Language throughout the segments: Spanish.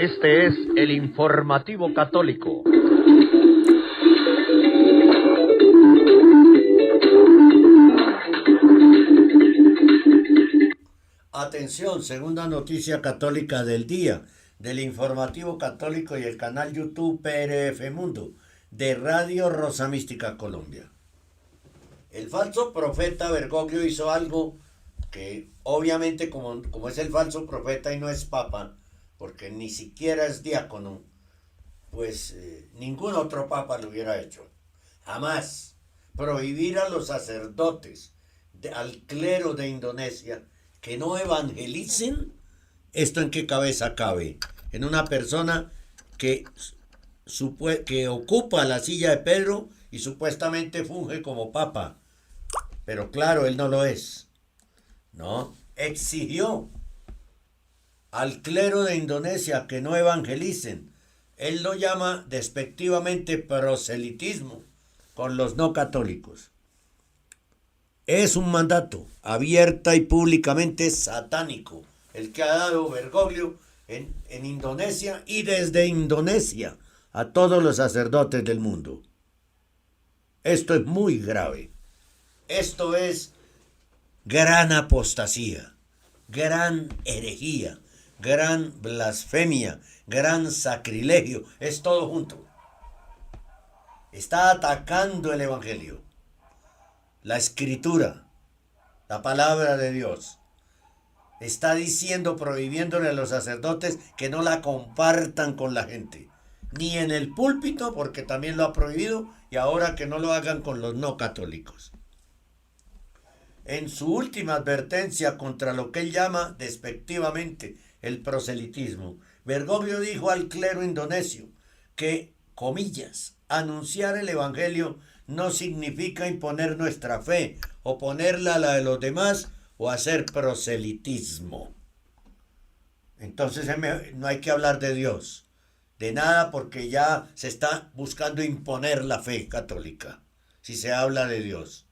Este es el informativo católico. Atención, segunda noticia católica del día, del informativo católico y el canal YouTube PRF Mundo, de Radio Rosa Mística Colombia. El falso profeta Bergoglio hizo algo que obviamente como es el falso profeta y no es papa, porque ni siquiera es diácono, pues ningún otro papa lo hubiera hecho. Jamás. Prohibir a los sacerdotes, al clero de Indonesia, que no evangelicen. ¿Esto en qué cabeza cabe? En una persona que ocupa la silla de Pedro y supuestamente funge como papa. Pero claro, él no lo es. No, exigió al clero de Indonesia que no evangelicen. Él lo llama despectivamente proselitismo con los no católicos. Es un mandato abierta y públicamente satánico el que ha dado Bergoglio en Indonesia y desde Indonesia a todos los sacerdotes del mundo. Esto es muy grave. Esto es gran apostasía, gran herejía, gran blasfemia, gran sacrilegio. Es todo junto. Está atacando el Evangelio, la Escritura, la palabra de Dios. Está diciendo, prohibiéndole a los sacerdotes que no la compartan con la gente. Ni en el púlpito, porque también lo ha prohibido, y ahora que no lo hagan con los no católicos. En su última advertencia contra lo que él llama despectivamente el proselitismo, Bergoglio dijo al clero indonesio que, comillas, anunciar el Evangelio no significa imponer nuestra fe, oponerla a la de los demás o hacer proselitismo. Entonces no hay que hablar de Dios, de nada, porque ya se está buscando imponer la fe católica, si se habla de Dios.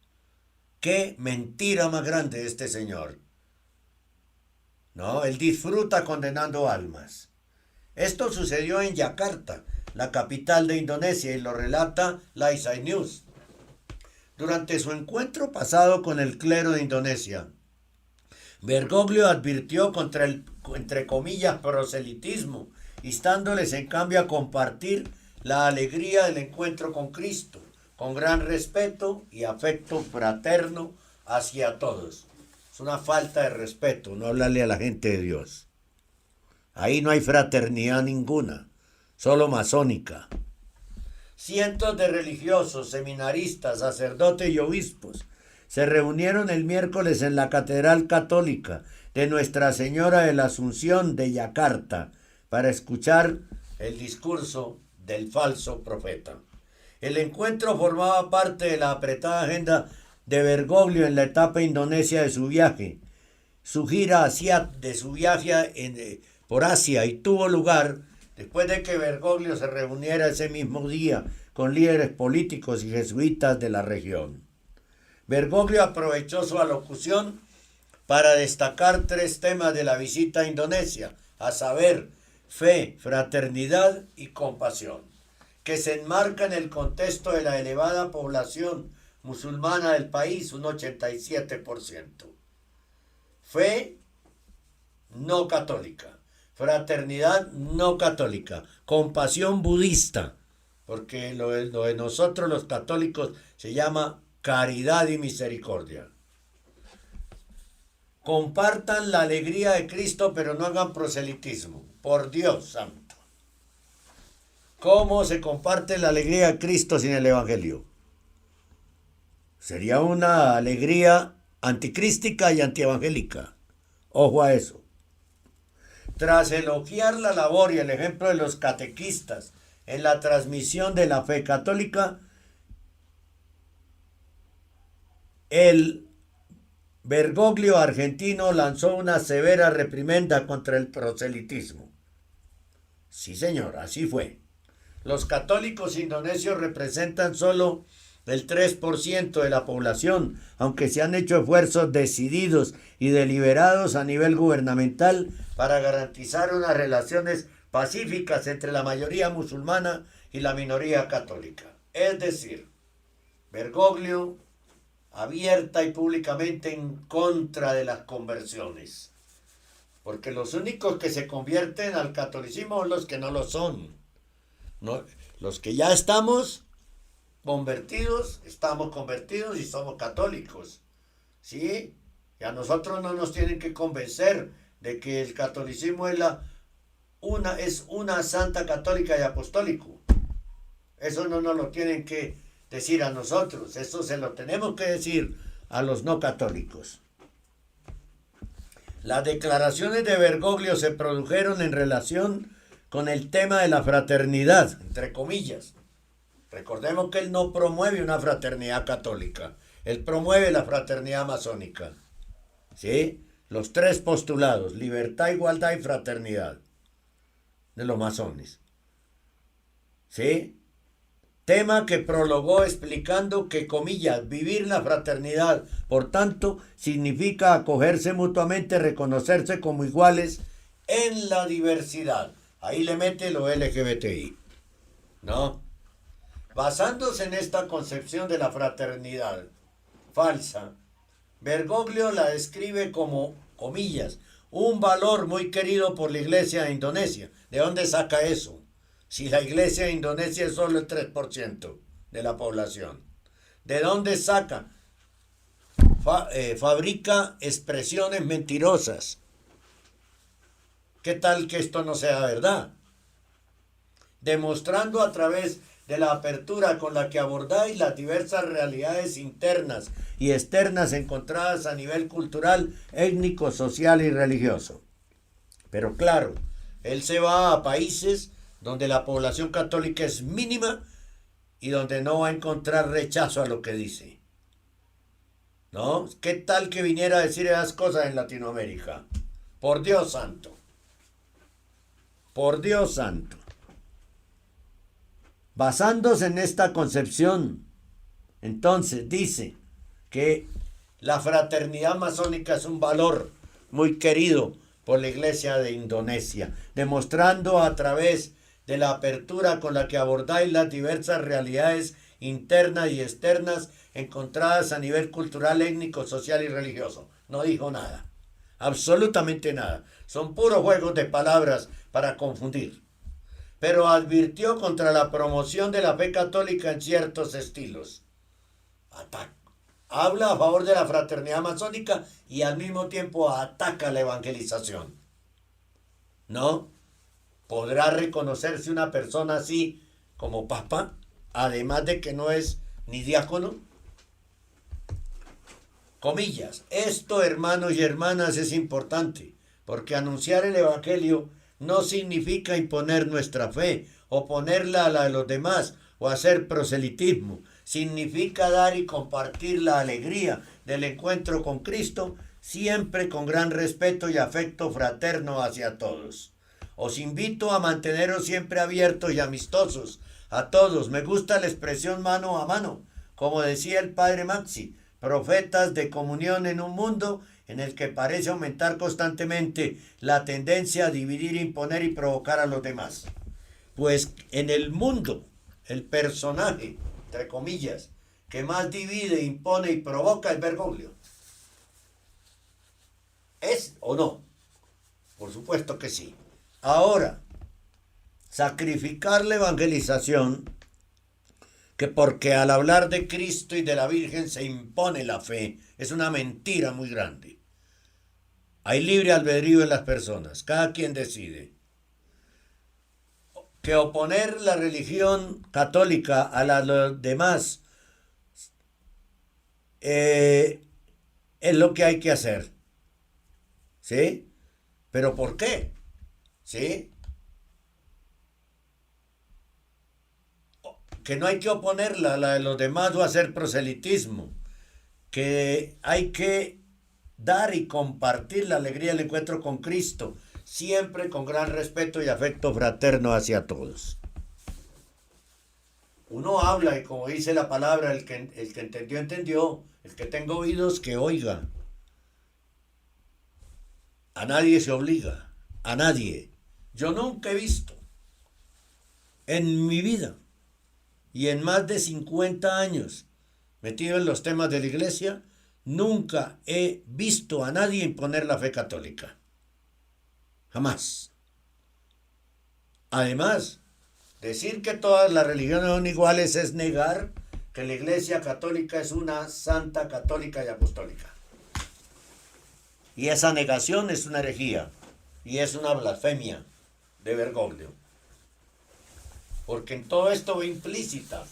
¡Qué mentira más grande este señor! No, él disfruta condenando almas. Esto sucedió en Yakarta, la capital de Indonesia, y lo relata la Isai News. Durante su encuentro pasado con el clero de Indonesia, Bergoglio advirtió contra el, entre comillas, proselitismo, instándoles en cambio a compartir la alegría del encuentro con Cristo, con gran respeto y afecto fraterno hacia todos. Es una falta de respeto no hablarle a la gente de Dios. Ahí no hay fraternidad ninguna, solo masónica. Cientos de religiosos, seminaristas, sacerdotes y obispos se reunieron el miércoles en la Catedral Católica de Nuestra Señora de la Asunción de Yakarta para escuchar el discurso del falso profeta. El encuentro formaba parte de la apretada agenda de Bergoglio en la etapa indonesia de su viaje. Su gira por Asia y tuvo lugar después de que Bergoglio se reuniera ese mismo día con líderes políticos y jesuitas de la región. Bergoglio aprovechó su alocución para destacar 3 temas de la visita a Indonesia, a saber, fe, fraternidad y compasión, que se enmarca en el contexto de la elevada población musulmana del país, un 87%. Fe no católica, fraternidad no católica, compasión budista, porque lo de nosotros los católicos se llama caridad y misericordia. Compartan la alegría de Cristo, pero no hagan proselitismo, por Dios santo. ¿Cómo se comparte la alegría de Cristo sin el Evangelio? Sería una alegría anticrística y antievangélica. Ojo a eso. Tras elogiar la labor y el ejemplo de los catequistas en la transmisión de la fe católica, el Bergoglio argentino lanzó una severa reprimenda contra el proselitismo. Sí, señor, así fue. Los católicos indonesios representan solo el 3% de la población, aunque se han hecho esfuerzos decididos y deliberados a nivel gubernamental para garantizar unas relaciones pacíficas entre la mayoría musulmana y la minoría católica. Es decir, Bergoglio abierta y públicamente en contra de las conversiones. Porque los únicos que se convierten al catolicismo son los que no lo son. No, los que ya estamos convertidos y somos católicos. ¿Sí? Y a nosotros no nos tienen que convencer de que el catolicismo es una santa católica y apostólico. Eso no nos lo tienen que decir a nosotros, eso se lo tenemos que decir a los no católicos. Las declaraciones de Bergoglio se produjeron en relación con el tema de la fraternidad, entre comillas. Recordemos que él no promueve una fraternidad católica, él promueve la fraternidad masónica. ¿Sí? Los tres postulados, libertad, igualdad y fraternidad, de los masones. ¿Sí? Tema que prologó explicando que, comillas, vivir la fraternidad, por tanto, significa acogerse mutuamente, reconocerse como iguales en la diversidad. Ahí le mete lo LGBTI, ¿no? Basándose en esta concepción de la fraternidad falsa, Bergoglio la describe como, comillas, un valor muy querido por la iglesia de Indonesia. ¿De dónde saca eso? Si la iglesia de Indonesia es solo el 3% de la población. ¿De dónde saca? Fabrica expresiones mentirosas. ¿Qué tal que esto no sea verdad? Demostrando a través de la apertura con la que abordáis las diversas realidades internas y externas encontradas a nivel cultural, étnico, social y religioso. Pero claro, él se va a países donde la población católica es mínima y donde no va a encontrar rechazo a lo que dice. ¿No? ¿Qué tal que viniera a decir esas cosas en Latinoamérica? Por Dios santo. Por Dios santo. Basándose en esta concepción, entonces dice que la fraternidad masónica es un valor muy querido por la iglesia de Indonesia, demostrando a través de la apertura con la que abordáis las diversas realidades internas y externas encontradas a nivel cultural, étnico, social y religioso. No dijo nada, absolutamente nada. Son puros juegos de palabras para confundir. Pero advirtió contra la promoción de la fe católica en ciertos estilos. Habla a favor de la fraternidad masónica y al mismo tiempo ataca la evangelización. ¿No? ¿Podrá reconocerse una persona así como papa, además de que no es ni diácono? Comillas, esto, hermanos y hermanas, es importante, porque anunciar el evangelio no significa imponer nuestra fe, oponerla a la de los demás o hacer proselitismo. Significa dar y compartir la alegría del encuentro con Cristo, siempre con gran respeto y afecto fraterno hacia todos. Os invito a manteneros siempre abiertos y amistosos a todos. Me gusta la expresión mano a mano, como decía el padre Maxi, profetas de comunión en un mundo en el que parece aumentar constantemente la tendencia a dividir, imponer y provocar a los demás. Pues en el mundo, el personaje, entre comillas, que más divide, impone y provoca es Bergoglio. ¿Es o no? Por supuesto que sí. Ahora, sacrificar la evangelización, que porque al hablar de Cristo y de la Virgen se impone la fe, es una mentira muy grande. Hay libre albedrío en las personas, cada quien decide. Que oponer la religión católica a los demás es lo que hay que hacer. ¿Sí? ¿Pero por qué? ¿Sí? Que no hay que oponerla a la de los demás o hacer proselitismo. Que hay que dar y compartir la alegría del encuentro con Cristo, siempre con gran respeto y afecto fraterno hacia todos. Uno habla y como dice la palabra, el que entendió, entendió. El que tenga oídos, que oiga. A nadie se obliga, a nadie. Yo nunca he visto en mi vida y en más de 50 años metido en los temas de la iglesia, nunca he visto a nadie imponer la fe católica. Jamás. Además, decir que todas las religiones son iguales es negar que la iglesia católica es una santa, católica y apostólica. Y esa negación es una herejía y es una blasfemia de Bergoglio. Porque en todo esto va implícita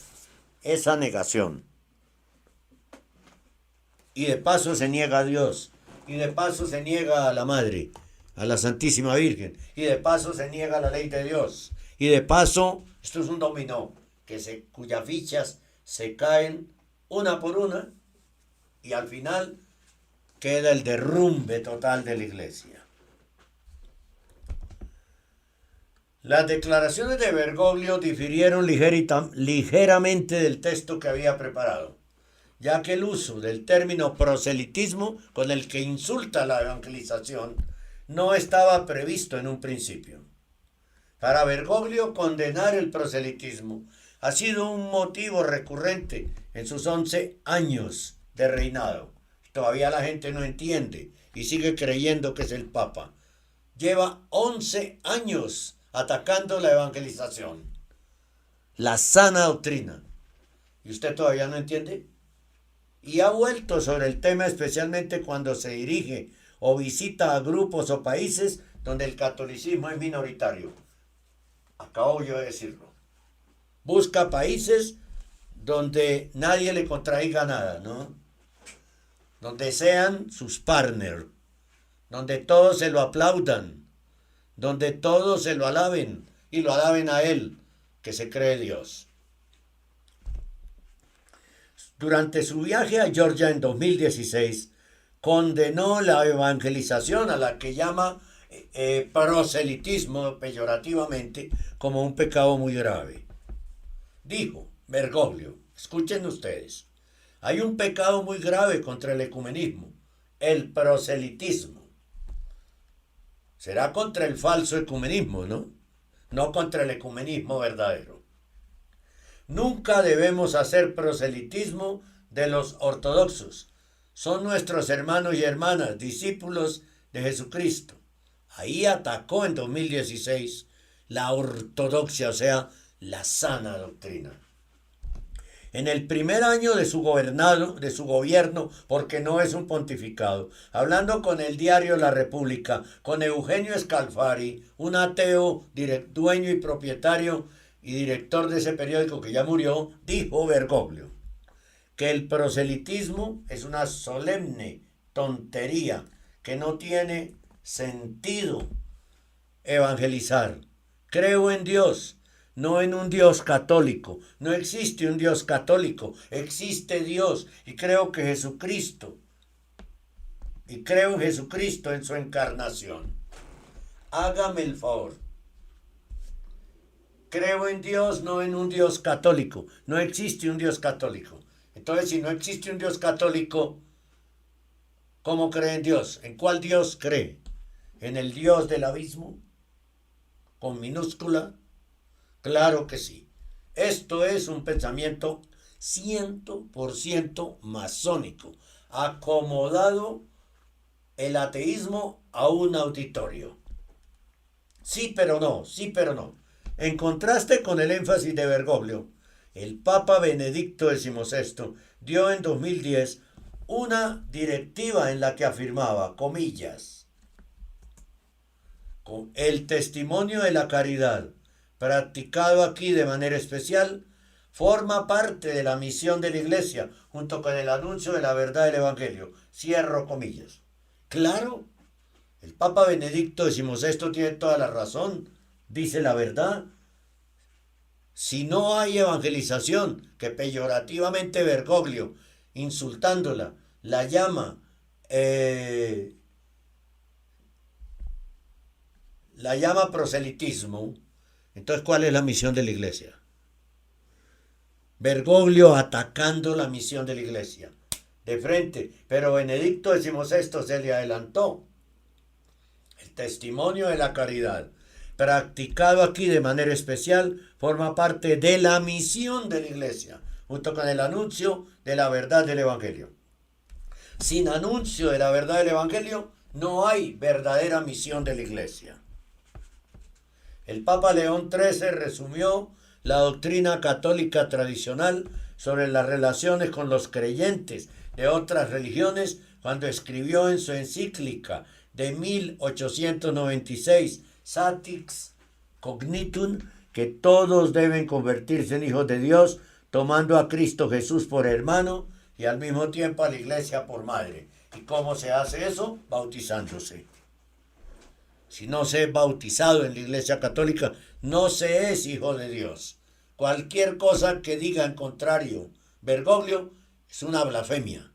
esa negación. Y de paso se niega a Dios. Y de paso se niega a la Madre, a la Santísima Virgen. Y de paso se niega a la ley de Dios. Y de paso, esto es un dominó, cuyas fichas se caen una por una y al final queda el derrumbe total de la iglesia. Las declaraciones de Bergoglio difirieron ligeramente del texto que había preparado, ya que el uso del término proselitismo, con el que insulta la evangelización, no estaba previsto en un principio. Para Bergoglio, condenar el proselitismo ha sido un motivo recurrente en sus 11 años de reinado. Todavía la gente no entiende y sigue creyendo que es el Papa. Lleva 11 años atacando la evangelización, la sana doctrina. ¿Y usted todavía no entiende? Y ha vuelto sobre el tema, especialmente cuando se dirige o visita a grupos o países donde el catolicismo es minoritario. Acabo yo de decirlo. Busca países donde nadie le contraiga nada, ¿no? Donde sean sus partners, donde todos se lo aplaudan, donde todos se lo alaben y lo alaben a él, que se cree Dios. Durante su viaje a Georgia en 2016, condenó la evangelización, a la que llama proselitismo peyorativamente, como un pecado muy grave. Dijo Bergoglio, escuchen ustedes, hay un pecado muy grave contra el ecumenismo, el proselitismo. Será contra el falso ecumenismo, ¿no? No contra el ecumenismo verdadero. Nunca debemos hacer proselitismo de los ortodoxos. Son nuestros hermanos y hermanas, discípulos de Jesucristo. Ahí atacó en 2016 la ortodoxia, o sea, la sana doctrina. En el primer año de su gobierno, porque no es un pontificado, hablando con el diario La República, con Eugenio Scalfari, un ateo, dueño y propietario y director de ese periódico que ya murió, dijo Bergoglio que el proselitismo es una solemne tontería, que no tiene sentido evangelizar. Creo en Dios, no en un Dios católico. No existe un Dios católico, existe Dios y creo que Jesucristo. Y creo en Jesucristo en su encarnación. Hágame el favor. Creo en Dios, no en un Dios católico. No existe un Dios católico. Entonces, si no existe un Dios católico, ¿cómo cree en Dios? ¿En cuál Dios cree? ¿En el Dios del abismo? ¿Con minúscula? Claro que sí. Esto es un pensamiento 100% masónico, acomodado el ateísmo a un auditorio. Sí, pero no, sí, pero no. En contraste con el énfasis de Bergoglio, el Papa Benedicto XVI dio en 2010 una directiva en la que afirmaba, comillas, con el testimonio de la caridad practicado aquí de manera especial, forma parte de la misión de la Iglesia, junto con el anuncio de la verdad del Evangelio. Cierro comillas. Claro, el Papa Benedicto XVI tiene toda la razón, dice la verdad. Si no hay evangelización, que peyorativamente Bergoglio, insultándola, la llama proselitismo, entonces ¿cuál es la misión de la Iglesia? Bergoglio atacando la misión de la Iglesia de frente, pero Benedicto XVI se le adelantó. El testimonio de la caridad practicado aquí de manera especial, forma parte de la misión de la iglesia, junto con el anuncio de la verdad del Evangelio. Sin anuncio de la verdad del Evangelio, no hay verdadera misión de la iglesia. El Papa León XIII resumió la doctrina católica tradicional sobre las relaciones con los creyentes de otras religiones cuando escribió en su encíclica de 1896, Satix Cognitum, que todos deben convertirse en hijos de Dios, tomando a Cristo Jesús por hermano y al mismo tiempo a la iglesia por madre. ¿Y cómo se hace eso? Bautizándose. Si no se es bautizado en la iglesia católica, no se es hijo de Dios. Cualquier cosa que diga en contrario Bergoglio es una blasfemia.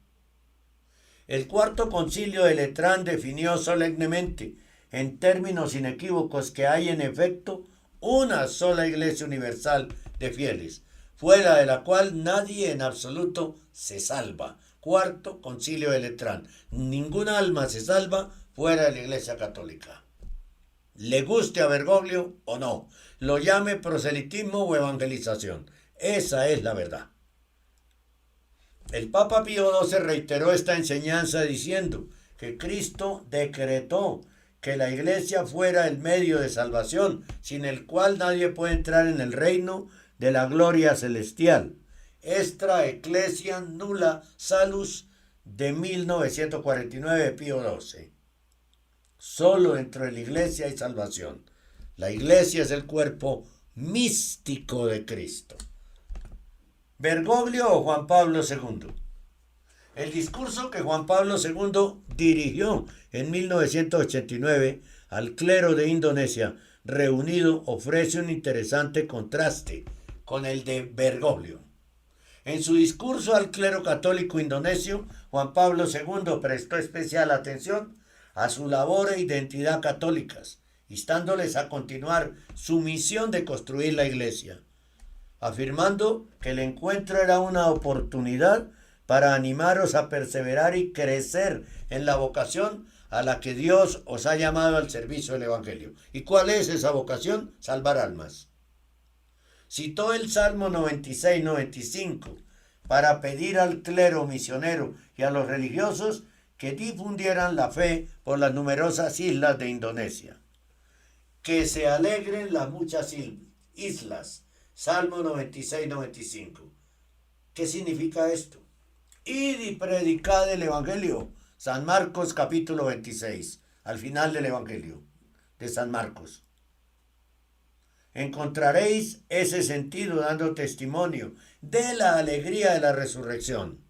El Cuarto Concilio de Letrán definió solemnemente, en términos inequívocos, que hay en efecto una sola Iglesia universal de fieles, fuera de la cual nadie en absoluto se salva. Cuarto Concilio de Letrán. Ninguna alma se salva fuera de la Iglesia católica. Le guste a Bergoglio o no, lo llame proselitismo o evangelización. Esa es la verdad. El Papa Pío XII reiteró esta enseñanza diciendo que Cristo decretó que la iglesia fuera el medio de salvación, sin el cual nadie puede entrar en el reino de la gloria celestial. Extra Ecclesiam Nulla Salus de 1949, Pío XII. Solo dentro de la iglesia hay salvación. La iglesia es el cuerpo místico de Cristo. ¿Bergoglio o Juan Pablo II? El discurso que Juan Pablo II dirigió en 1989 al clero de Indonesia reunido ofrece un interesante contraste con el de Bergoglio. En su discurso al clero católico indonesio, Juan Pablo II prestó especial atención a su labor e identidad católicas, instándoles a continuar su misión de construir la iglesia, afirmando que el encuentro era una oportunidad para animaros a perseverar y crecer en la vocación a la que Dios os ha llamado al servicio del Evangelio. ¿Y cuál es esa vocación? Salvar almas. Citó el Salmo 96-95 para pedir al clero misionero y a los religiosos que difundieran la fe por las numerosas islas de Indonesia. Que se alegren las muchas islas. Salmo 96-95. ¿Qué significa esto? Id y predicad el Evangelio. San Marcos capítulo 26, al final del Evangelio de San Marcos. Encontraréis ese sentido dando testimonio de la alegría de la resurrección,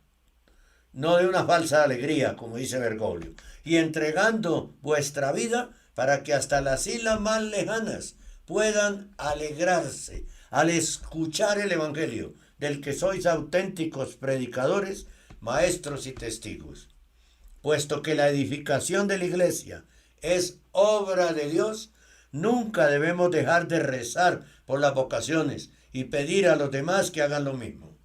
no de una falsa alegría, como dice Bergoglio, y entregando vuestra vida para que hasta las islas más lejanas puedan alegrarse al escuchar el Evangelio, del que sois auténticos predicadores, maestros y testigos. Puesto que la edificación de la iglesia es obra de Dios, nunca debemos dejar de rezar por las vocaciones y pedir a los demás que hagan lo mismo.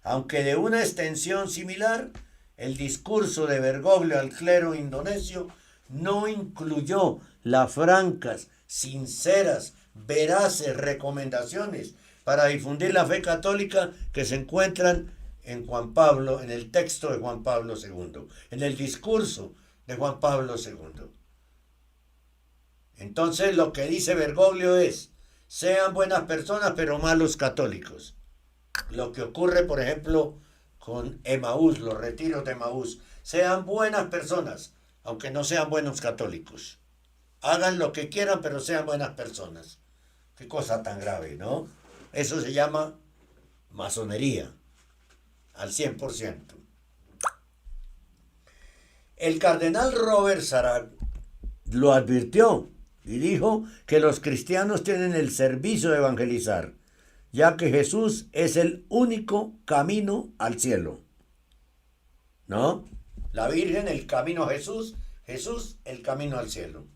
Aunque de una extensión similar, el discurso de Bergoglio al clero indonesio no incluyó las francas, sinceras, veraces recomendaciones para difundir la fe católica que se encuentran en el texto de Juan Pablo II, en el discurso de Juan Pablo II. Entonces lo que dice Bergoglio es: sean buenas personas pero malos católicos. Lo que ocurre, por ejemplo, con Emaús, los retiros de Emaús. Sean buenas personas, aunque no sean buenos católicos. Hagan lo que quieran, pero sean buenas personas. Qué cosa tan grave, ¿no? Eso se llama masonería, al 100%. El cardenal Robert Sarah lo advirtió y dijo que los cristianos tienen el servicio de evangelizar, ya que Jesús es el único camino al cielo. ¿No? La Virgen, el camino a Jesús, Jesús, el camino al cielo.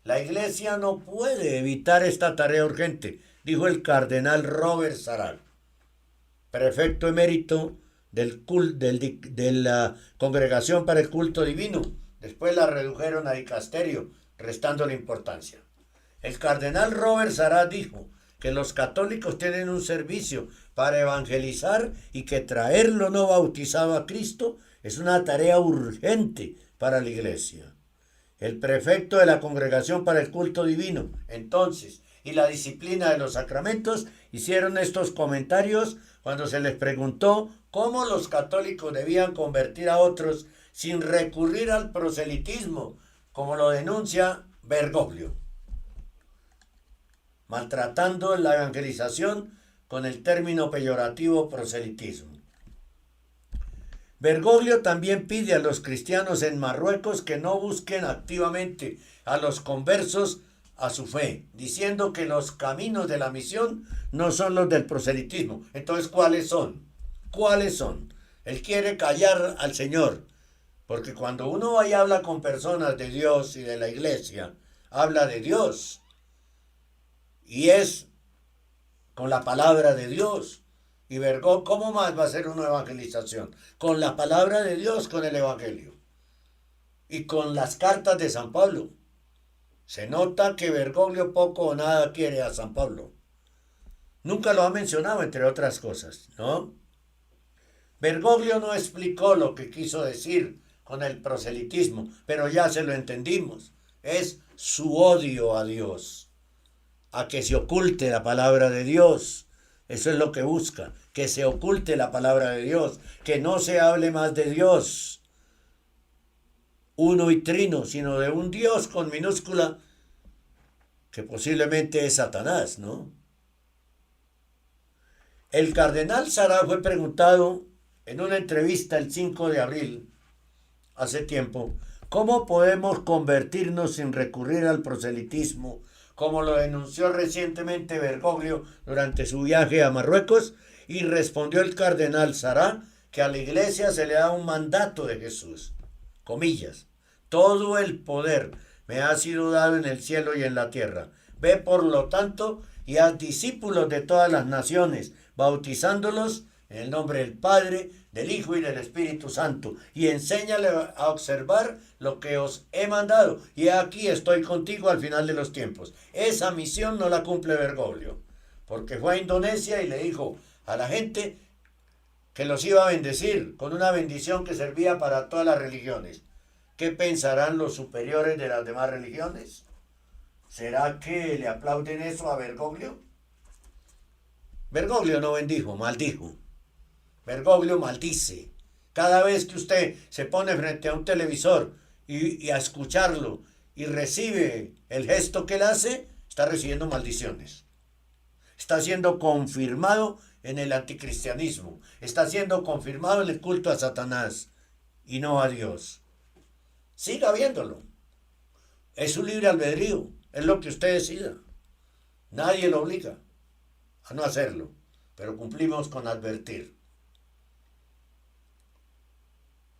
La iglesia no puede evitar esta tarea urgente, dijo el cardenal Robert Sarah, prefecto emérito de la Congregación para el Culto Divino. Después la redujeron a dicasterio, restándole importancia. El cardenal Robert Sará dijo que los católicos tienen un servicio para evangelizar y que traerlo no bautizado a Cristo es una tarea urgente para la iglesia. El prefecto de la Congregación para el Culto Divino, entonces, y la disciplina de los sacramentos hicieron estos comentarios cuando se les preguntó cómo los católicos debían convertir a otros sin recurrir al proselitismo, como lo denuncia Bergoglio, maltratando la evangelización con el término peyorativo proselitismo. Bergoglio también pide a los cristianos en Marruecos que no busquen activamente a los conversos a su fe, diciendo que los caminos de la misión no son los del proselitismo. Entonces, ¿cuáles son? ¿Cuáles son? Él quiere callar al Señor, porque cuando uno va y habla con personas de Dios y de la iglesia, habla de Dios, y es con la palabra de Dios. Y Bergoglio, ¿cómo más va a ser una evangelización? Con la palabra de Dios, con el Evangelio. Y con las cartas de San Pablo. Se nota que Bergoglio poco o nada quiere a San Pablo. Nunca lo ha mencionado, entre otras cosas, ¿no? Bergoglio no explicó lo que quiso decir con el proselitismo, pero ya se lo entendimos. Es su odio a Dios, a que se oculte la palabra de Dios. Eso es lo que busca, que se oculte la palabra de Dios, que no se hable más de Dios, uno y trino, sino de un Dios con minúscula, que posiblemente es Satanás, ¿no? El cardenal Sará fue preguntado en una entrevista el 5 de abril, hace tiempo, ¿cómo podemos convertirnos sin recurrir al proselitismo, como lo denunció recientemente Bergoglio durante su viaje a Marruecos? Y respondió el cardenal Sará que a la iglesia se le da un mandato de Jesús, comillas, todo el poder me ha sido dado en el cielo y en la tierra. Ve por lo tanto y haz discípulos de todas las naciones, bautizándolos en el nombre del Padre, del Hijo y del Espíritu Santo, y enséñale a observar lo que os he mandado, y aquí estoy contigo al final de los tiempos. Esa misión no la cumple Bergoglio, porque fue a Indonesia y le dijo a la gente que los iba a bendecir con una bendición que servía para todas las religiones. ¿Qué pensarán los superiores de las demás religiones? ¿Será que le aplauden eso a Bergoglio? Bergoglio no bendijo, maldijo. Bergoglio maldice. Cada vez que usted se pone frente a un televisor y a escucharlo y recibe el gesto que él hace, está recibiendo maldiciones. Está siendo confirmado en el anticristianismo. Está siendo confirmado en el culto a Satanás y no a Dios. Siga viéndolo. Es su libre albedrío. Es lo que usted decida. Nadie lo obliga a no hacerlo, pero cumplimos con advertir.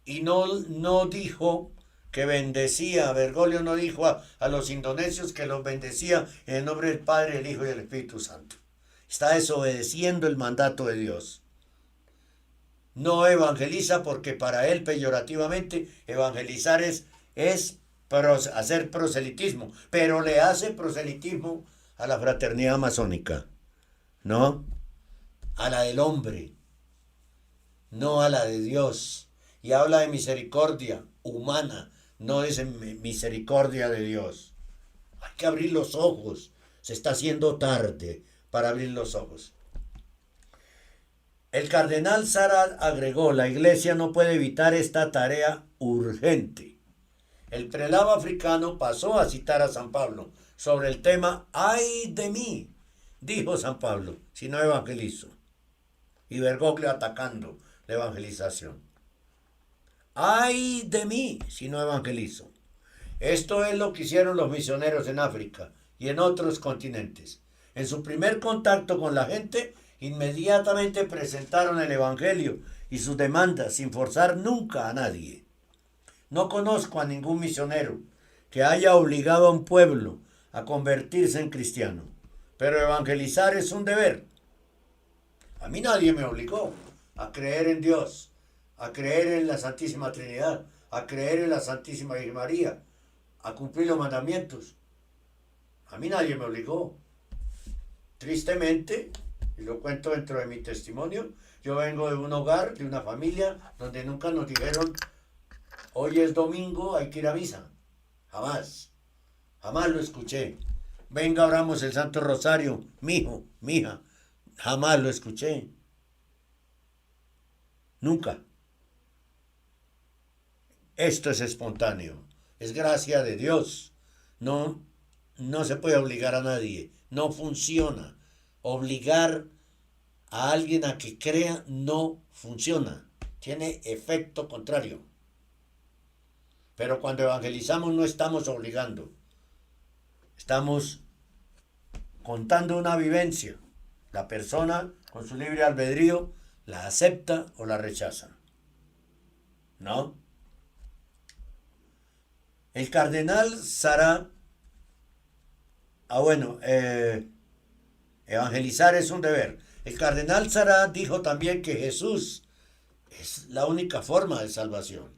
Y no dijo que bendecía, Bergoglio no dijo a los indonesios que los bendecía en el nombre del Padre, el Hijo y el Espíritu Santo. Está desobedeciendo el mandato de Dios. No evangeliza porque para él peyorativamente evangelizar es hacer proselitismo, pero le hace proselitismo a la fraternidad masónica, ¿no? A la del hombre, no a la de Dios. Y habla de misericordia humana, no es misericordia de Dios. Hay que abrir los ojos. Se está haciendo tarde para abrir los ojos. El cardenal Sará agregó, la iglesia no puede evitar esta tarea urgente. El prelado africano pasó a citar a San Pablo sobre el tema, ¡ay de mí!, dijo San Pablo, si no evangelizo. Y Bergoglio atacando la evangelización. ¡Ay de mí si no evangelizo! Esto es lo que hicieron los misioneros en África y en otros continentes. En su primer contacto con la gente, inmediatamente presentaron el evangelio y sus demandas sin forzar nunca a nadie. No conozco a ningún misionero que haya obligado a un pueblo a convertirse en cristiano, pero evangelizar es un deber. A mí nadie me obligó a creer en Dios, a creer en la Santísima Trinidad, a creer en la Santísima Virgen María, a cumplir los mandamientos. A mí nadie me obligó. Tristemente, y lo cuento dentro de mi testimonio, yo vengo de un hogar, de una familia, donde nunca nos dijeron, hoy es domingo, hay que ir a misa. Jamás. Jamás lo escuché. Venga, oramos el Santo Rosario, mijo, mija. Jamás lo escuché. Nunca. Esto es espontáneo. Es gracia de Dios. No, no se puede obligar a nadie. No funciona. Obligar a alguien a que crea no funciona. Tiene efecto contrario. Pero cuando evangelizamos no estamos obligando. Estamos contando una vivencia. La persona, con su libre albedrío, la acepta o la rechaza. ¿No? El cardenal Sará, evangelizar es un deber. El cardenal Sará dijo también que Jesús es la única forma de salvación.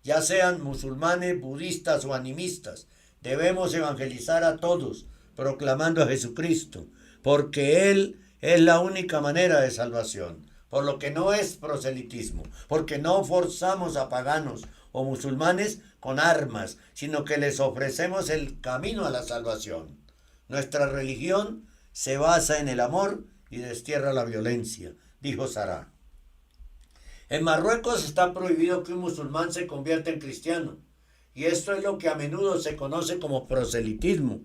Ya sean musulmanes, budistas o animistas, debemos evangelizar a todos, proclamando a Jesucristo, porque Él es la única manera de salvación, por lo que no es proselitismo, porque no forzamos a paganos o musulmanes con armas, sino que les ofrecemos el camino a la salvación. Nuestra religión se basa en el amor y destierra la violencia, dijo Sará. En Marruecos está prohibido que un musulmán se convierta en cristiano, y esto es lo que a menudo se conoce como proselitismo.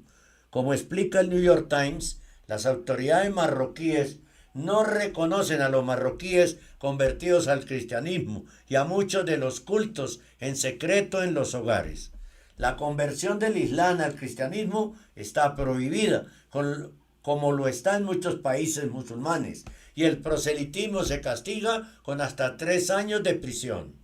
Como explica el New York Times, las autoridades marroquíes no reconocen a los marroquíes convertidos al cristianismo y a muchos de los cultos en secreto en los hogares. La conversión del Islam al cristianismo está prohibida, como lo está en muchos países musulmanes, y el proselitismo se castiga con hasta 3 años de prisión.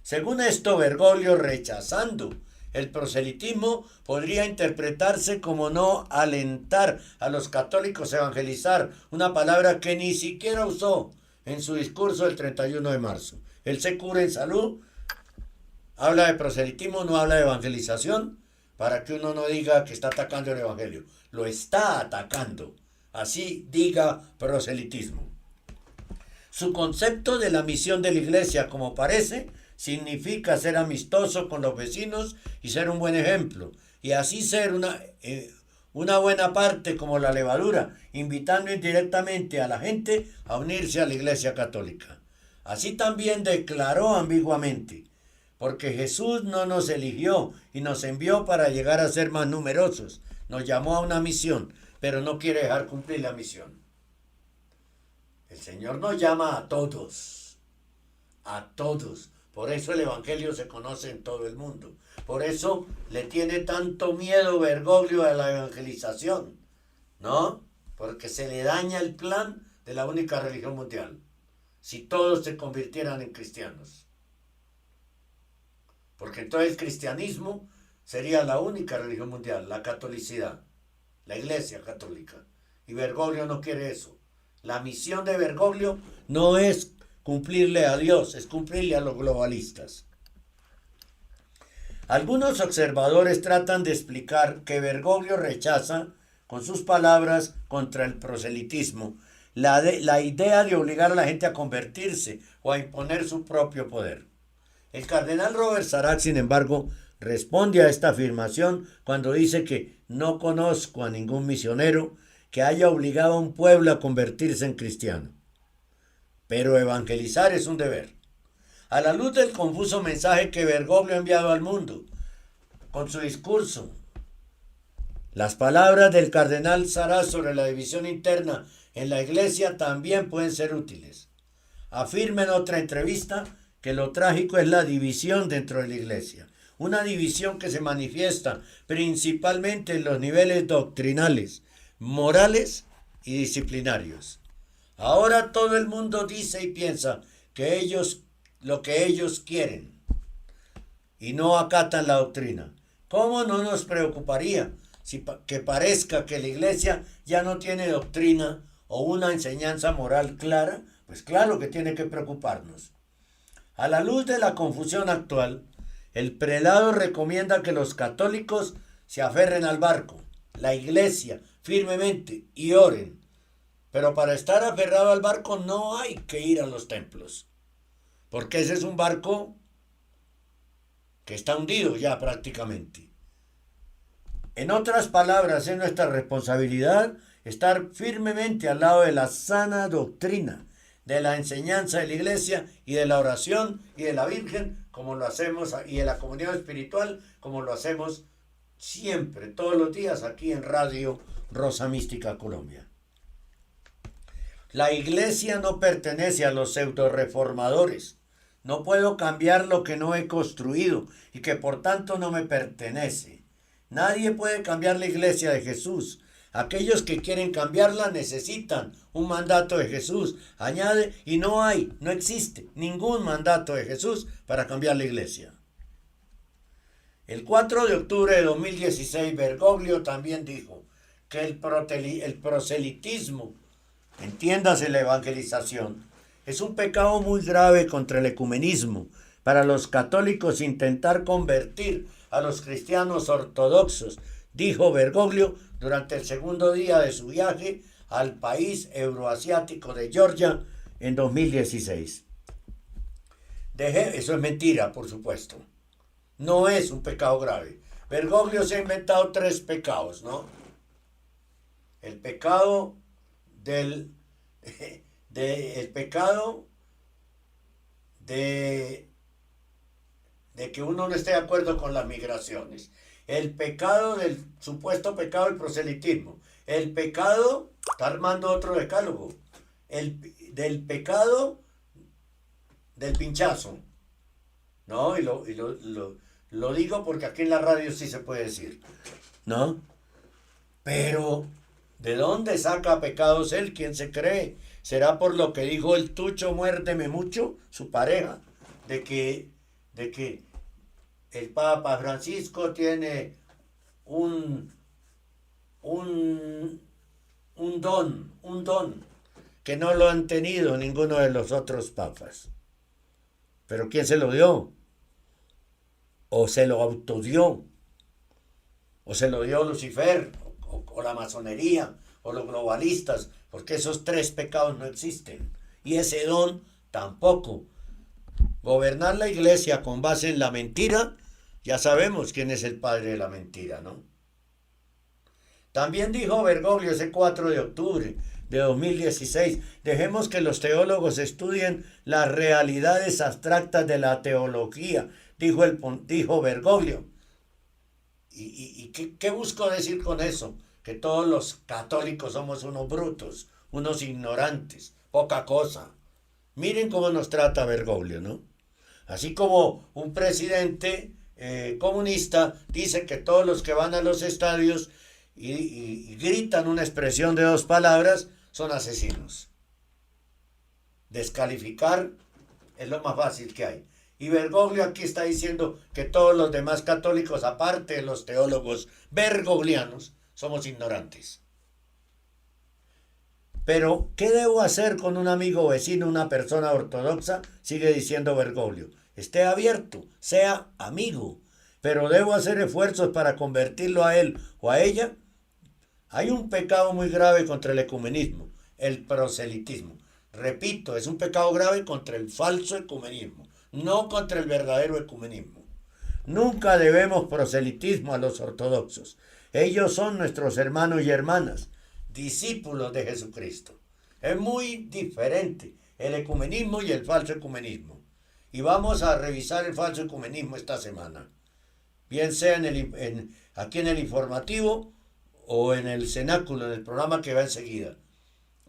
Según esto, Bergoglio, rechazando el proselitismo, podría interpretarse como no alentar a los católicos a evangelizar, una palabra que ni siquiera usó en su discurso del 31 de marzo. Él se cura en salud, habla de proselitismo, no habla de evangelización, para que uno no diga que está atacando el evangelio. Lo está atacando. Así diga proselitismo. Su concepto de la misión de la iglesia, como parece, significa ser amistoso con los vecinos y ser un buen ejemplo, y así ser una buena parte como la levadura, invitando indirectamente a la gente a unirse a la Iglesia Católica. Así también declaró ambiguamente, porque Jesús no nos eligió y nos envió para llegar a ser más numerosos, nos llamó a una misión, pero no quiere dejar cumplir la misión. El Señor nos llama a todos, a todos. Por eso el Evangelio se conoce en todo el mundo. Por eso le tiene tanto miedo Bergoglio a la evangelización, ¿no? Porque se le daña el plan de la única religión mundial. Si todos se convirtieran en cristianos. Porque entonces el cristianismo sería la única religión mundial, la catolicidad, la Iglesia Católica. Y Bergoglio no quiere eso. La misión de Bergoglio no es cumplirle a Dios, es cumplirle a los globalistas. Algunos observadores tratan de explicar que Bergoglio rechaza, con sus palabras, contra el proselitismo, la idea de obligar a la gente a convertirse o a imponer su propio poder. El cardenal Robert Sarach, sin embargo, responde a esta afirmación cuando dice que no conozco a ningún misionero que haya obligado a un pueblo a convertirse en cristiano. Pero evangelizar es un deber. A la luz del confuso mensaje que Bergoglio ha enviado al mundo, con su discurso, las palabras del cardenal Sarach sobre la división interna en la iglesia también pueden ser útiles. Afirma en otra entrevista que lo trágico es la división dentro de la iglesia, una división que se manifiesta principalmente en los niveles doctrinales, morales y disciplinarios. Ahora todo el mundo dice y piensa que lo que ellos quieren y no acatan la doctrina. ¿Cómo no nos preocuparía que parezca que la iglesia ya no tiene doctrina o una enseñanza moral clara? Pues claro que tiene que preocuparnos. A la luz de la confusión actual, el prelado recomienda que los católicos se aferren al barco, la iglesia firmemente y oren. Pero para estar aferrado al barco no hay que ir a los templos, porque ese es un barco que está hundido ya prácticamente. En otras palabras, es nuestra responsabilidad estar firmemente al lado de la sana doctrina, de la enseñanza de la iglesia y de la oración y de la Virgen, como lo hacemos, y de la comunión espiritual, como lo hacemos siempre, todos los días, aquí en Radio Rosa Mística Colombia. La iglesia no pertenece a los pseudo-reformadores. No puedo cambiar lo que no he construido y que por tanto no me pertenece. Nadie puede cambiar la iglesia de Jesús. Aquellos que quieren cambiarla necesitan un mandato de Jesús. Añade, y no existe ningún mandato de Jesús para cambiar la iglesia. El 4 de octubre de 2016, Bergoglio también dijo que el proselitismo, entiéndase la evangelización, es un pecado muy grave contra el ecumenismo. Para los católicos intentar convertir a los cristianos ortodoxos, dijo Bergoglio durante el segundo día de su viaje al país euroasiático de Georgia en 2016. Eso es mentira, por supuesto. No es un pecado grave. Bergoglio se ha inventado 3 pecados, ¿no? El pecado el pecado de que uno no esté de acuerdo con las migraciones, el pecado del supuesto pecado del proselitismo, el pecado, está armando otro decálogo, del pecado del pinchazo, ¿no? Y lo digo porque aquí en la radio sí se puede decir, ¿no? Pero, ¿de dónde saca pecados él? ¿Quién se cree? ¿Será por lo que dijo el Tucho Muérdeme Mucho, su pareja, de que el Papa Francisco tiene un don que no lo han tenido ninguno de los otros papas? ¿Pero quién se lo dio? ¿O se lo autodió? ¿O se lo dio Lucifer? ¿O la masonería? ¿O los globalistas? Porque esos 3 pecados no existen. Y ese don tampoco. Gobernar la iglesia con base en la mentira, ya sabemos quién es el padre de la mentira, ¿no? También dijo Bergoglio ese 4 de octubre de 2016, dejemos que los teólogos estudien las realidades abstractas de la teología, dijo Bergoglio. ¿Y qué busco decir con eso? Que todos los católicos somos unos brutos, unos ignorantes, poca cosa. Miren cómo nos trata Bergoglio, ¿no? Así como un presidente comunista dice que todos los que van a los estadios y gritan una expresión de 2 palabras son asesinos. Descalificar es lo más fácil que hay. Y Bergoglio aquí está diciendo que todos los demás católicos, aparte de los teólogos bergoglianos, somos ignorantes. Pero, ¿qué debo hacer con un amigo vecino, una persona ortodoxa? Sigue diciendo Bergoglio. Esté abierto, sea amigo, pero debo hacer esfuerzos para convertirlo a él o a ella. Hay un pecado muy grave contra el ecumenismo, el proselitismo. Repito, es un pecado grave contra el falso ecumenismo, no contra el verdadero ecumenismo. Nunca debemos proselitismo a los ortodoxos. Ellos son nuestros hermanos y hermanas, discípulos de Jesucristo. Es muy diferente el ecumenismo y el falso ecumenismo. Y vamos a revisar el falso ecumenismo esta semana. Bien sea aquí en el informativo o en el cenáculo, en el programa que va enseguida.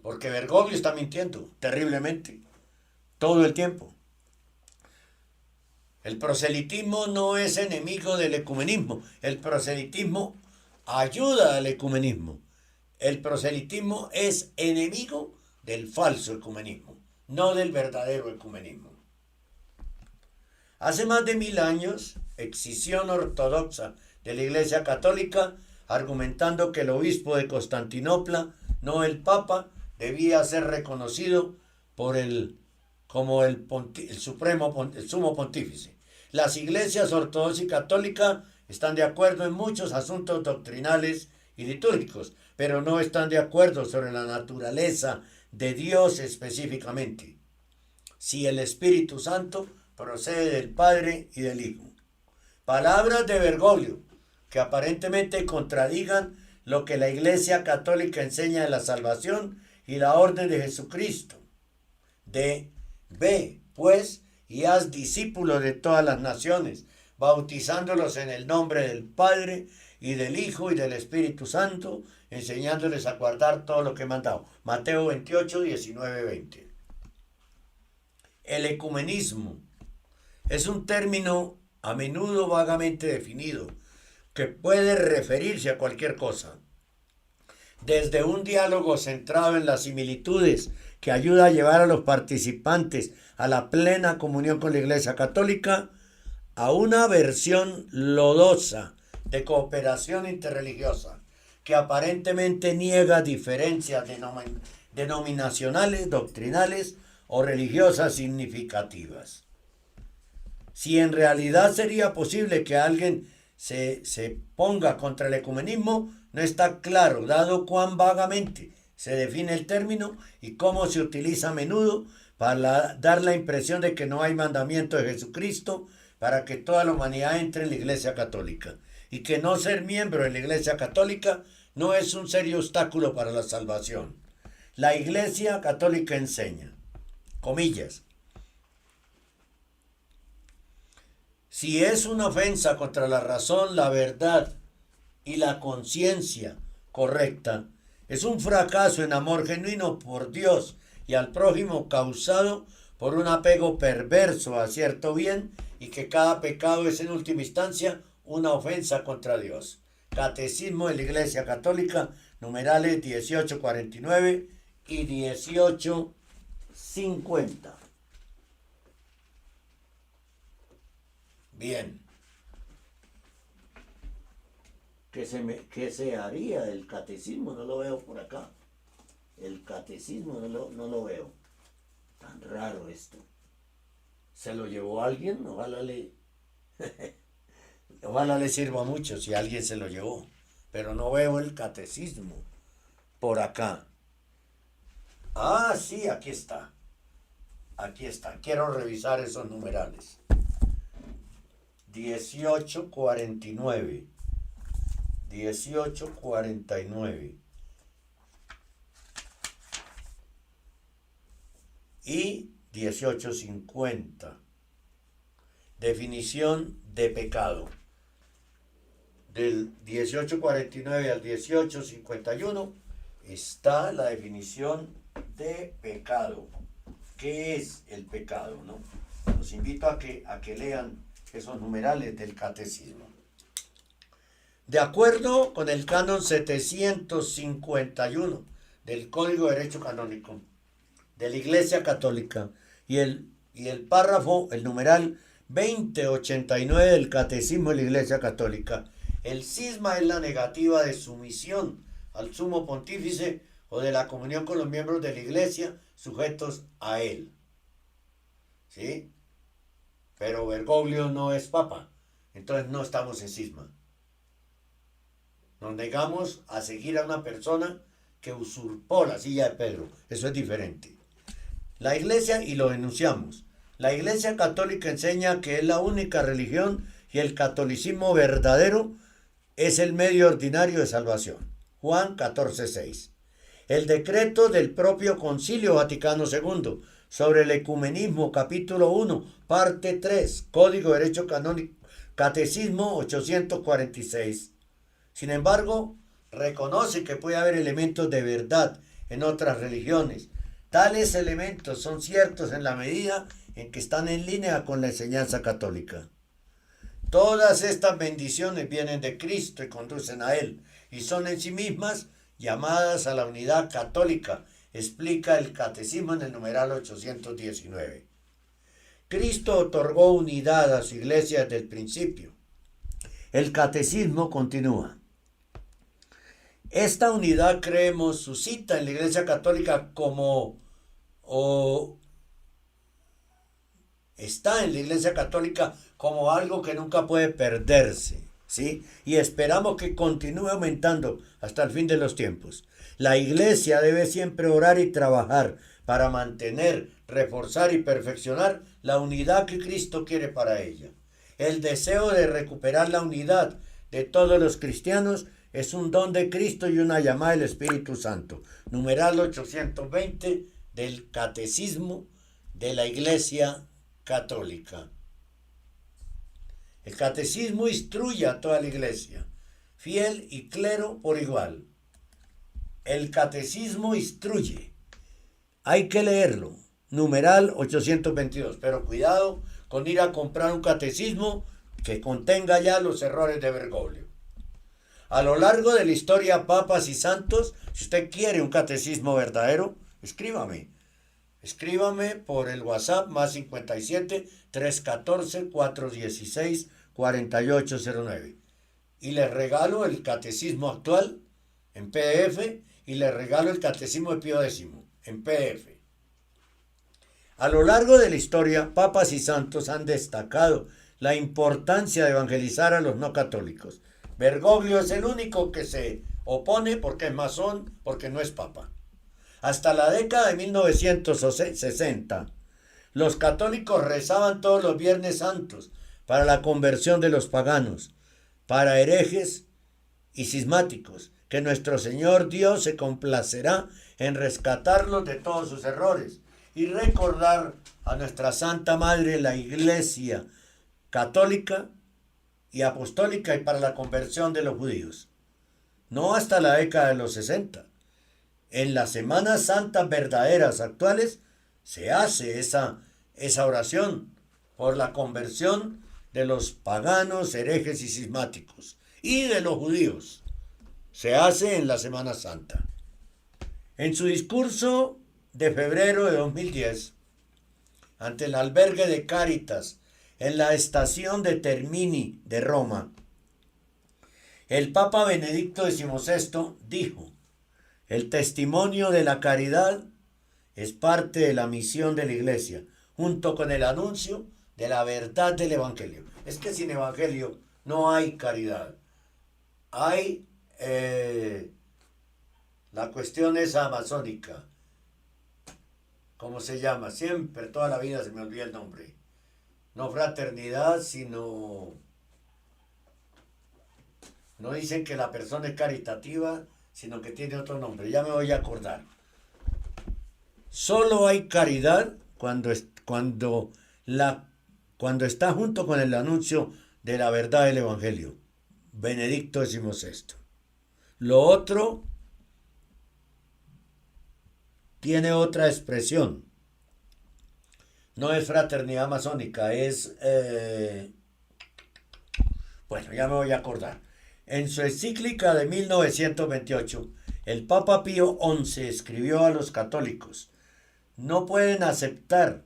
Porque Bergoglio está mintiendo terriblemente, todo el tiempo. El proselitismo no es enemigo del ecumenismo. El proselitismo ayuda al ecumenismo. El proselitismo es enemigo del falso ecumenismo, no del verdadero ecumenismo. Hace más de 1000 años, escisión ortodoxa de la Iglesia Católica, argumentando que el obispo de Constantinopla, no el Papa, debía ser reconocido como el sumo pontífice. Las iglesias ortodoxa y católica están de acuerdo en muchos asuntos doctrinales y litúrgicos, pero no están de acuerdo sobre la naturaleza de Dios específicamente. Si el Espíritu Santo procede del Padre y del Hijo. Palabras de Bergoglio que aparentemente contradigan lo que la Iglesia Católica enseña de la salvación y la orden de Jesucristo. D. Ve, pues, y haz discípulos de todas las naciones, bautizándolos en el nombre del Padre y del Hijo y del Espíritu Santo, enseñándoles a guardar todo lo que he mandado. Mateo 28, 19, 20. El ecumenismo es un término a menudo vagamente definido que puede referirse a cualquier cosa. Desde un diálogo centrado en las similitudes que ayuda a llevar a los participantes a la plena comunión con la Iglesia Católica, a una versión lodosa de cooperación interreligiosa que aparentemente niega diferencias denominacionales, doctrinales o religiosas significativas. Si en realidad sería posible que alguien se ponga contra el ecumenismo, no está claro, dado cuán vagamente se define el término y cómo se utiliza a menudo para dar la impresión de que no hay mandamiento de Jesucristo para que toda la humanidad entre en la Iglesia Católica, y que no ser miembro de la Iglesia Católica no es un serio obstáculo para la salvación. La Iglesia Católica enseña, comillas, si es una ofensa contra la razón, la verdad y la conciencia correcta, es un fracaso en amor genuino por Dios y al prójimo causado por un apego perverso a cierto bien, y que cada pecado es en última instancia una ofensa contra Dios. Catecismo de la Iglesia Católica, numerales 1849 y 1850. Bien. ¿Qué se haría del catecismo? No lo veo por acá. El catecismo no lo veo. Tan raro esto. ¿Se lo llevó alguien? Ojalá le sirva mucho si alguien se lo llevó. Pero no veo el catecismo por acá. Ah, sí, aquí está. Aquí está. Quiero revisar esos numerales. 1849. 1849 y 1850. Definición de pecado. Del 1849 al 1851 está la definición de pecado. ¿Qué es el pecado, no? Los invito a que lean esos numerales del catecismo. De acuerdo con el canon 751 del Código de Derecho Canónico de la Iglesia Católica y el párrafo, el numeral 2089 del Catecismo de la Iglesia Católica, el cisma es la negativa de sumisión al sumo pontífice o de la comunión con los miembros de la Iglesia sujetos a él. ¿Sí? Pero Bergoglio no es papa, entonces no estamos en cisma. Nos negamos a seguir a una persona que usurpó la silla de Pedro. Eso es diferente. La Iglesia, y lo denunciamos, la Iglesia Católica enseña que es la única religión y el catolicismo verdadero es el medio ordinario de salvación. Juan 14:6. El decreto del propio Concilio Vaticano II sobre el ecumenismo, capítulo 1, parte 3, Código de Derecho Canónico, Catecismo 846. Sin embargo, reconoce que puede haber elementos de verdad en otras religiones. Tales elementos son ciertos en la medida en que están en línea con la enseñanza católica. Todas estas bendiciones vienen de Cristo y conducen a Él, y son en sí mismas llamadas a la unidad católica, explica el Catecismo en el numeral 819. Cristo otorgó unidad a su Iglesia desde el principio. El Catecismo continúa. Esta unidad, creemos, suscita en la Iglesia Católica está en la Iglesia Católica como algo que nunca puede perderse. ¿sí? Y esperamos que continúe aumentando hasta el fin de los tiempos. La iglesia debe siempre orar y trabajar para mantener, reforzar y perfeccionar la unidad que Cristo quiere para ella. El deseo de recuperar la unidad de todos los cristianos es un don de Cristo y una llamada del Espíritu Santo. Numeral 820 del Catecismo de la Iglesia Católica. El catecismo instruye a toda la iglesia, fiel y clero por igual. El catecismo instruye. Hay que leerlo. Numeral 822. Pero cuidado con ir a comprar un catecismo que contenga ya los errores de Bergoglio. A lo largo de la historia, papas y santos, si usted quiere un catecismo verdadero, escríbame. Escríbame por el WhatsApp más 57 314 416 4809. Y le regalo el catecismo actual en PDF y le regalo el catecismo de Pío X en PDF. A lo largo de la historia, papas y santos han destacado la importancia de evangelizar a los no católicos. Bergoglio es el único que se opone porque es masón, porque no es papa. Hasta la década de 1960, los católicos rezaban todos los Viernes Santos para la conversión de los paganos, para herejes y cismáticos, que nuestro Señor Dios se complacerá en rescatarlos de todos sus errores y recordar a nuestra Santa Madre, la Iglesia Católica y Apostólica, y para la conversión de los judíos. No hasta la década de los 60. En las Semanas Santas verdaderas actuales se hace esa oración por la conversión de los paganos, herejes y cismáticos y de los judíos. Se hace en la Semana Santa. En su discurso de febrero de 2010, ante el albergue de Cáritas en la estación de Termini de Roma, el Papa Benedicto XVI dijo: el testimonio de la caridad es parte de la misión de la Iglesia, junto con el anuncio de la verdad del Evangelio. Es que sin Evangelio no hay caridad. Hay la cuestión esa masónica. ¿Cómo se llama? Siempre, toda la vida se me olvida el nombre. No fraternidad, sino... No dicen que la persona es caritativa, sino que tiene otro nombre. Ya me voy a acordar. Solo hay caridad cuando está junto con el anuncio de la verdad del Evangelio. Benedicto XVI. Lo otro tiene otra expresión. No es fraternidad masónica, es... Bueno, ya me voy a acordar. En su encíclica de 1928, el Papa Pío XI escribió a los católicos: no pueden aceptar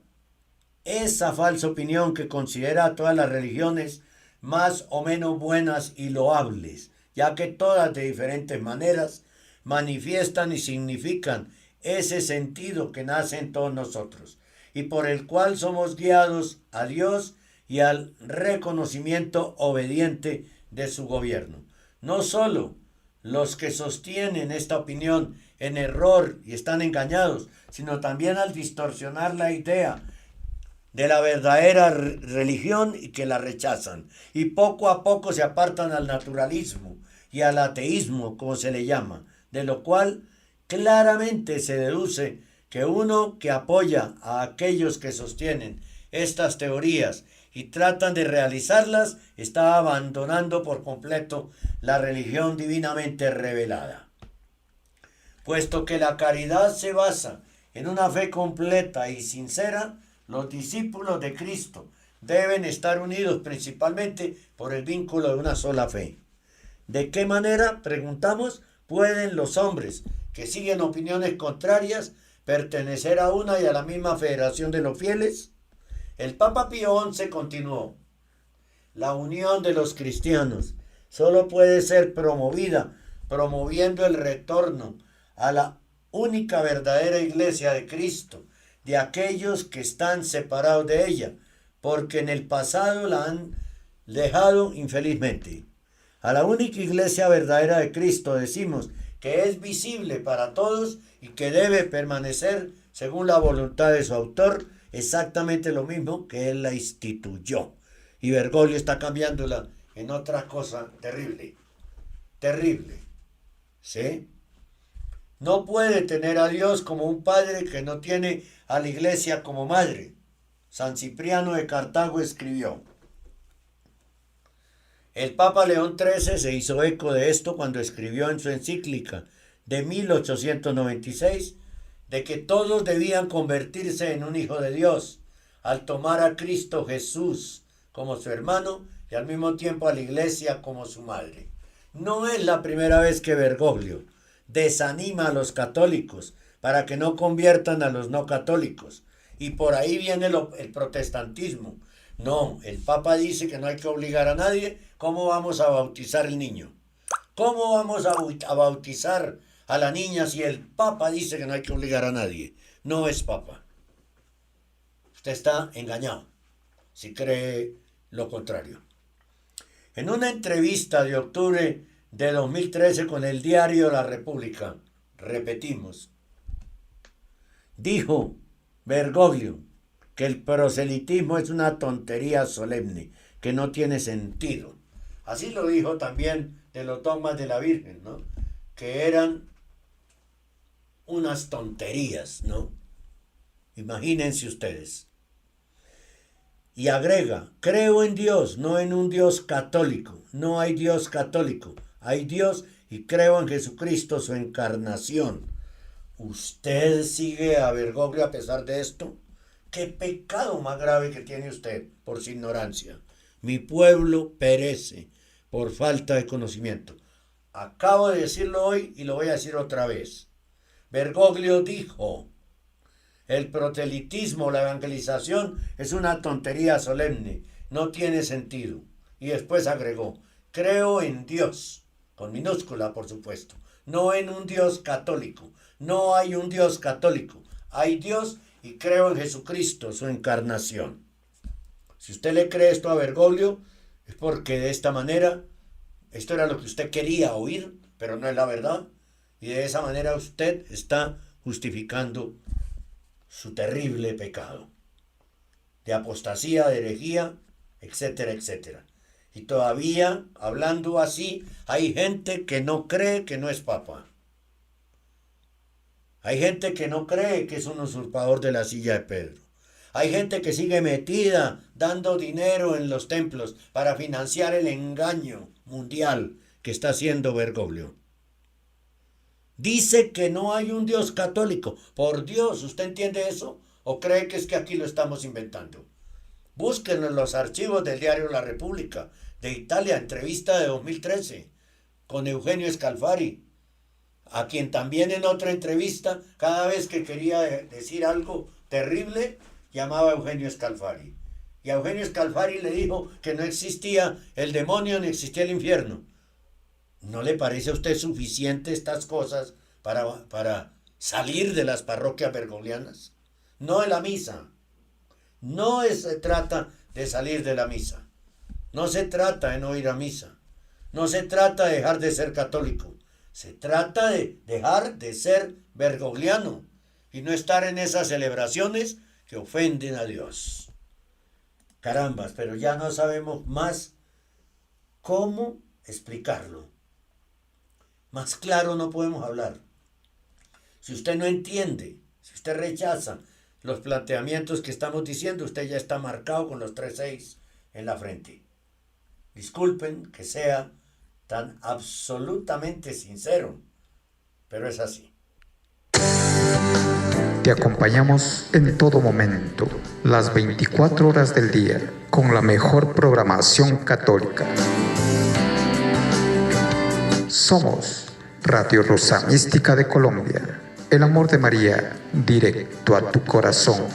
esa falsa opinión que considera a todas las religiones más o menos buenas y loables, ya que todas de diferentes maneras manifiestan y significan ese sentido que nace en todos nosotros y por el cual somos guiados a Dios y al reconocimiento obediente de su gobierno. No solo los que sostienen esta opinión en error y están engañados, sino también al distorsionar la idea de la verdadera religión y que la rechazan. Y poco a poco se apartan al naturalismo y al ateísmo, como se le llama, de lo cual claramente se deduce que uno que apoya a aquellos que sostienen estas teorías y tratan de realizarlas está abandonando por completo la religión divinamente revelada. Puesto que la caridad se basa en una fe completa y sincera, los discípulos de Cristo deben estar unidos principalmente por el vínculo de una sola fe. ¿De qué manera, preguntamos, pueden los hombres que siguen opiniones contrarias pertenecer a una y a la misma federación de los fieles? El Papa Pío XI continuó: la unión de los cristianos solo puede ser promovida promoviendo el retorno a la única verdadera iglesia de Cristo, de aquellos que están separados de ella, porque en el pasado la han dejado infelizmente. A la única iglesia verdadera de Cristo decimos que es visible para todos y que debe permanecer según la voluntad de su autor, exactamente lo mismo que él la instituyó. Y Bergoglio está cambiándola en otra cosa terrible, terrible, ¿sí? No puede tener a Dios como un padre que no tiene a la iglesia como madre. San Cipriano de Cartago escribió. El Papa León XIII se hizo eco de esto cuando escribió en su encíclica de 1896 de que todos debían convertirse en un hijo de Dios al tomar a Cristo Jesús como su hermano y al mismo tiempo a la iglesia como su madre. No es la primera vez que Bergoglio desanima a los católicos para que no conviertan a los no católicos. Y por ahí viene el protestantismo. No, el Papa dice que no hay que obligar a nadie. ¿Cómo vamos a bautizar el niño? ¿Cómo vamos a bautizar a la niña si el Papa dice que no hay que obligar a nadie? No es Papa. Usted está engañado si cree lo contrario. En una entrevista de octubre de 2013 con el diario La República, repetimos, dijo Bergoglio que el proselitismo es una tontería solemne, que no tiene sentido. Así lo dijo también de los dogmas de la Virgen, ¿no? Que eran unas tonterías, ¿no? Imagínense ustedes. Y agrega, creo en Dios, no en un Dios católico. No hay Dios católico. Hay Dios y creo en Jesucristo, su encarnación. ¿Usted sigue a Bergoglio a pesar de esto? ¿Qué pecado más grave que tiene usted por su ignorancia? Mi pueblo perece por falta de conocimiento. Acabo de decirlo hoy y lo voy a decir otra vez. Bergoglio dijo, el proselitismo, la evangelización es una tontería solemne, no tiene sentido. Y después agregó, creo en Dios, con minúscula por supuesto, no en un Dios católico. No hay un Dios católico, hay Dios y creo en Jesucristo, su encarnación. Si usted le cree esto a Bergoglio, es porque de esta manera, esto era lo que usted quería oír, pero no es la verdad, y de esa manera usted está justificando su terrible pecado de apostasía, de herejía, etcétera, etcétera. Y todavía, hablando así, hay gente que no cree que no es papa. Hay gente que no cree que es un usurpador de la silla de Pedro. Hay gente que sigue metida dando dinero en los templos para financiar el engaño mundial que está haciendo Bergoglio. Dice que no hay un Dios católico. Por Dios, ¿usted entiende eso? ¿O cree que es que aquí lo estamos inventando? Búsquenlo en los archivos del diario La República de Italia, entrevista de 2013 con Eugenio Scalfari, a quien también en otra entrevista, cada vez que quería decir algo terrible, llamaba a Eugenio Scalfari. Y a Eugenio Scalfari le dijo que no existía el demonio ni existía el infierno. ¿No le parece a usted suficiente estas cosas para salir de las parroquias bergoglianas? No de la misa. No se trata de salir de la misa. No se trata de no ir a misa. No se trata de dejar de ser católico. Se trata de dejar de ser bergogliano y no estar en esas celebraciones que ofenden a Dios. Carambas, pero ya no sabemos más cómo explicarlo. Más claro no podemos hablar. Si usted no entiende, si usted rechaza los planteamientos que estamos diciendo, usted ya está marcado con los 3-6 en la frente. Disculpen que sea tan absolutamente sincero, pero es así. Te acompañamos en todo momento, las 24 horas del día, con la mejor programación católica. Somos Radio Rosa Mística de Colombia, el amor de María, directo a tu corazón.